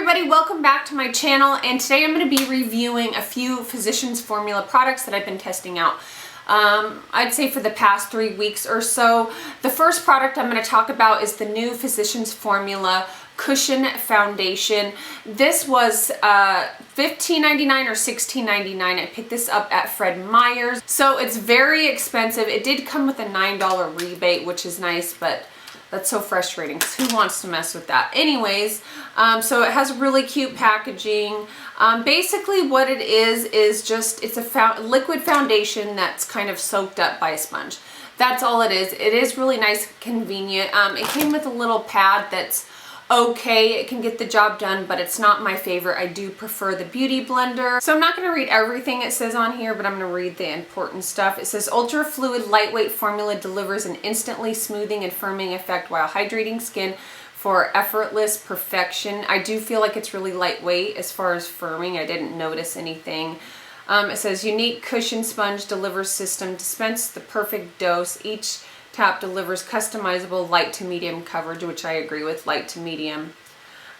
everybody, welcome back to my channel, and today I'm going to be reviewing a few Physicians Formula products that I've been testing out. I'd say for the past 3 weeks or so. The first product I'm going to talk about is the new Physicians Formula Cushion Foundation. This was $15.99 or $16.99. I picked this up at Fred Meyer's, so it's very expensive. It did come with a $9 rebate, which is nice, but that's so frustrating because who wants to mess with that? Anyways, so it has really cute packaging. Basically what it is just, it's a liquid foundation that's kind of soaked up by a sponge. That's all it is. It is really nice, convenient. It came with a little pad that's okay. It can get the job done, but it's not my favorite. I do prefer the Beauty Blender. So I'm not going to read everything it says on here, but I'm going to read the important stuff. It says ultra fluid lightweight formula delivers an instantly smoothing and firming effect while hydrating skin for effortless perfection. I do feel like it's really lightweight as far as firming. I didn't notice anything. It says unique cushion sponge delivers system, dispense the perfect dose. Each tap delivers customizable light to medium coverage, which I agree with, light to medium.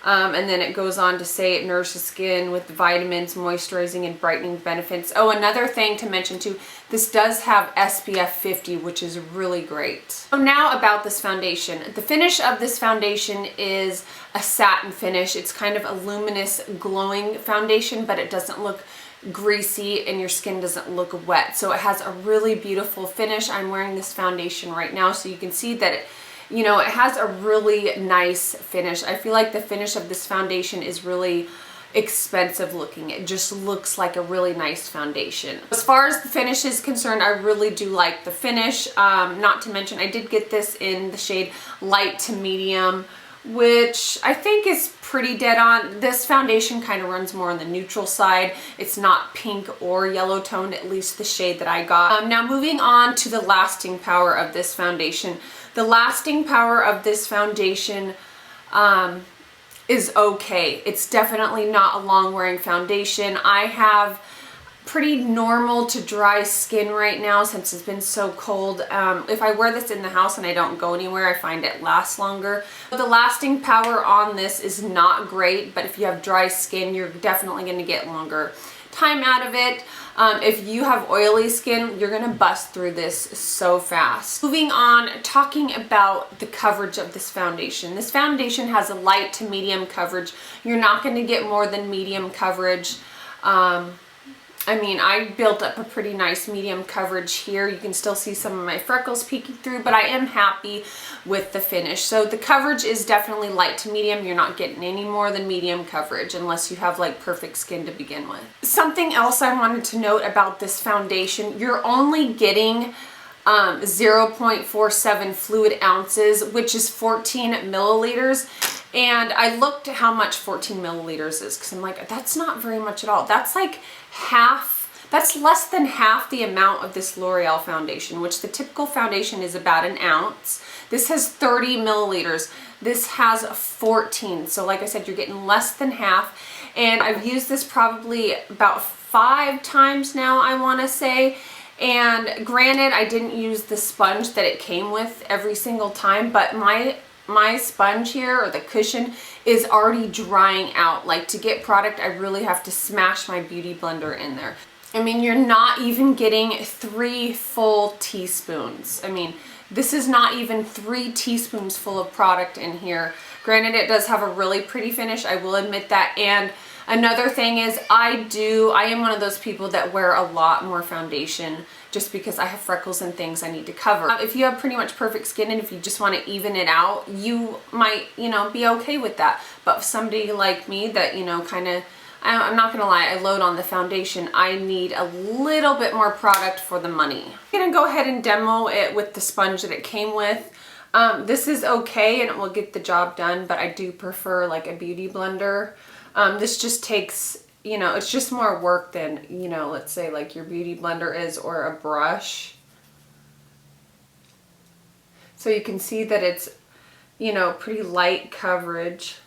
And then it goes on to say it nourishes skin with vitamins, moisturizing and brightening benefits. Oh, another thing to mention too, this does have SPF 50, which is really great. So now about this foundation. The finish of this foundation is a satin finish. It's kind of a luminous, glowing foundation, but it doesn't look greasy and your skin doesn't look wet. So it has a really beautiful finish. I'm wearing this foundation right now, so you can see that it, you know, it has a really nice finish. I feel like the finish of this foundation is really expensive looking. It just looks like a really nice foundation. As far as the finish is concerned, I really do like the finish. Not to mention, I did get this in the shade light to medium, which I think is pretty dead on. This foundation kind of runs more on the neutral side. It's not pink or yellow toned, at least the shade that I got. Now moving on to the lasting power of this foundation. The lasting power of this foundation is okay. It's definitely not a long wearing foundation. I have pretty normal to dry skin right now since it's been so cold. If I wear this in the house and I don't go anywhere, I find it lasts longer. But the lasting power on this is not great, but if you have dry skin, you're definitely going to get longer time out of it. If you have oily skin, you're going to bust through this so fast. Moving on, talking about the coverage of this foundation. This foundation has a light to medium coverage. You're not going to get more than medium coverage. I mean, I built up a pretty nice medium coverage here. You can still see some of my freckles peeking through, but I am happy with the finish. So the coverage is definitely light to medium. You're not getting any more than medium coverage unless you have like perfect skin to begin with. Something else I wanted to note about this foundation, you're only getting 0.47 fluid ounces, which is 14 milliliters. And I looked at how much 14 milliliters is because I'm like, that's not very much at all. That's like half, that's less than half the amount of this L'Oreal foundation, which the typical foundation is about an ounce. This has 30 milliliters. This has 14. So like I said, you're getting less than half. And I've used this probably about 5 times now, I want to say. And granted, I didn't use the sponge that it came with every single time, but my sponge here, or the cushion, is already drying out. Like, to get product, I really have to smash my Beauty Blender in there. I mean, you're not even getting 3 full teaspoons. I mean, this is not even 3 teaspoons full of product in here. Granted, it does have a really pretty finish, I will admit that. And another thing is, I am one of those people that wear a lot more foundation just because I have freckles and things I need to cover. If you have pretty much perfect skin and if you just want to even it out, you might, you know, be okay with that. But for somebody like me that, you know, kind of, I'm not gonna lie, I load on the foundation, I need a little bit more product for the money. I'm gonna go ahead and demo it with the sponge that it came with. This is okay and it will get the job done, but I do prefer like a Beauty Blender. This just takes, you know, it's just more work than, you know, let's say like your Beauty Blender is, or a brush. So you can see that it's, you know, pretty light coverage.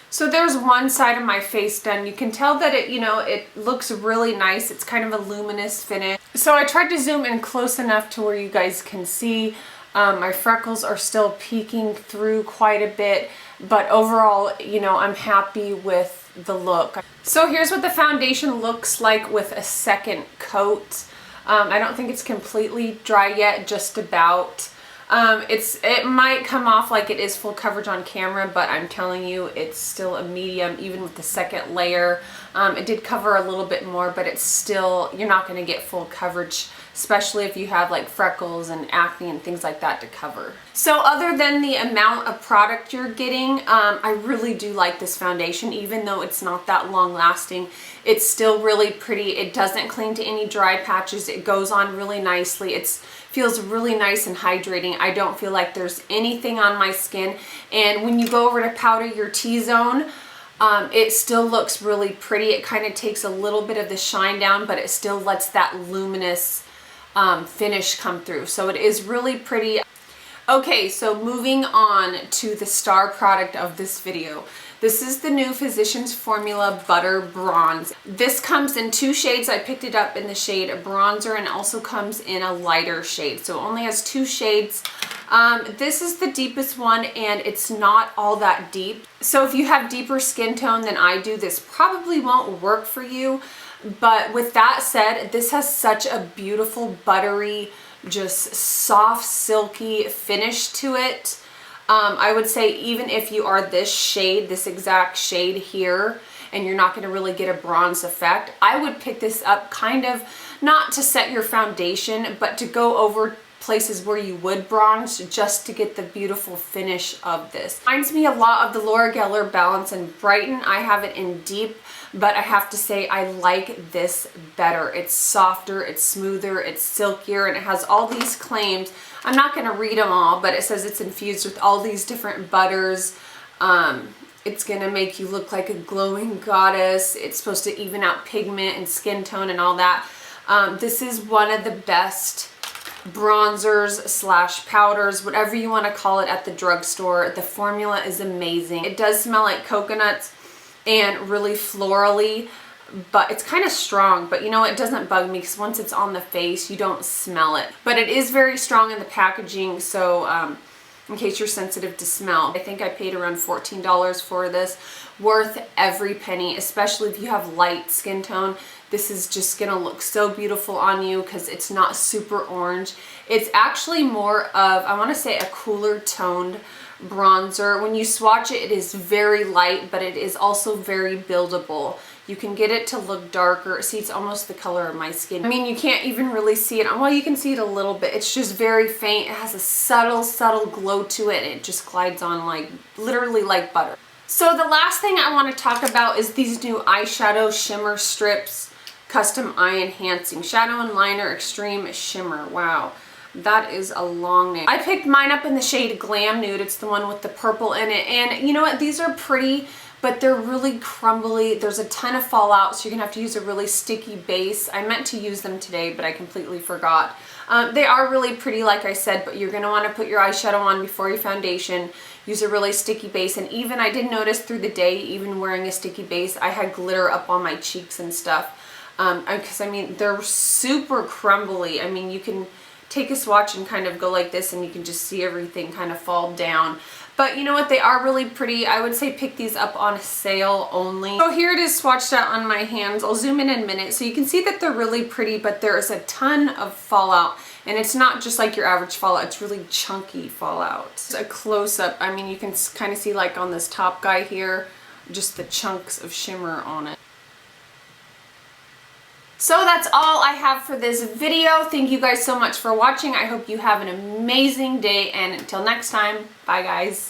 So there's one side of my face done. You can tell that it, you know, it looks really nice. It's kind of a luminous finish. So I tried to zoom in close enough to where you guys can see. My freckles are still peeking through quite a bit. but overall, you know, I'm happy with the look. So here's what the foundation looks like with a second coat. I don't think it's completely dry yet, just about. It might come off like it is full coverage on camera, but I'm telling you, it's still a medium, even with the second layer. It did cover a little bit more, but it's still, you're not going to get full coverage, especially if you have like freckles and acne and things like that to cover. So other than the amount of product you're getting, I really do like this foundation. Even though it's not that long lasting, it's still really pretty. It doesn't cling to any dry patches. It goes on really nicely. It feels really nice and hydrating. I don't feel like there's anything on my skin. And when you go over to powder your T-zone, it still looks really pretty. It kind of takes a little bit of the shine down, but it still lets that luminous finish come through. So it is really pretty. Okay, so moving on to the star product of this video. This is the new Physicians Formula Butter Bronze. This comes in 2 shades. I picked it up in the shade Bronzer, and also comes in a lighter shade. So it only has 2 shades. This is the deepest one, and it's not all that deep. So if you have deeper skin tone than I do, this probably won't work for you. But with that said, this has such a beautiful, buttery, just soft, silky finish to it. I would say even if you are this shade, this exact shade here, and you're not going to really get a bronze effect, I would pick this up kind of not to set your foundation, but to go over places where you would bronze, just to get the beautiful finish of this. Reminds me a lot of the Laura Geller Balance and Brighten. I have it in deep, but I have to say I like this better. It's softer, it's smoother, it's silkier, and it has all these claims. I'm not going to read them all, but it says it's infused with all these different butters. It's going to make you look like a glowing goddess. It's supposed to even out pigment and skin tone and all that. This is one of the best bronzers slash powders, whatever you want to call it, at the drugstore. The formula is amazing. It does smell like coconuts and really florally, but it's kind of strong. But you know, it doesn't bug me because once it's on the face, you don't smell it. But it is very strong in the packaging, so in case you're sensitive to smell. I think I paid around $14 for this. Worth every penny, especially if you have light skin tone. This is just gonna look so beautiful on you because it's not super orange. It's actually more of, I want to say, a cooler toned bronzer. When you swatch it, it is very light, but it is also very buildable. You can get it to look darker. See, it's almost the color of my skin. I mean, you can't even really see it. Well, you can see it a little bit. It's just very faint. It has a subtle glow to it, and it just glides on like, literally like butter. So the last thing I want to talk about is these new eyeshadow shimmer strips, custom eye enhancing shadow and liner extreme shimmer. Wow, that is a long name. I picked mine up in the shade Glam Nude. It's the one with the purple in it, and you know what, these are pretty, but they're really crumbly. There's a ton of fallout, so you're gonna have to use a really sticky base. I meant to use them today, but I completely forgot. They are really pretty, like I said, but you're gonna wanna put your eyeshadow on before your foundation. Use a really sticky base, and even I did notice through the day, even wearing a sticky base, I had glitter up on my cheeks and stuff. Because I mean, they're super crumbly. I mean, you can take a swatch and kind of go like this, and you can just see everything kind of fall down. But you know what, they are really pretty. I would say pick these up on sale only. So here it is swatched out on my hands. I'll zoom in a minute so you can see that they're really pretty, but there is a ton of fallout. And it's not just like your average fallout, it's really chunky fallout. It's a close-up. I mean, you can kind of see like on this top guy here, just the chunks of shimmer on it. So that's all I have for this video. Thank you guys so much for watching. I hope you have an amazing day, and until next time, bye guys.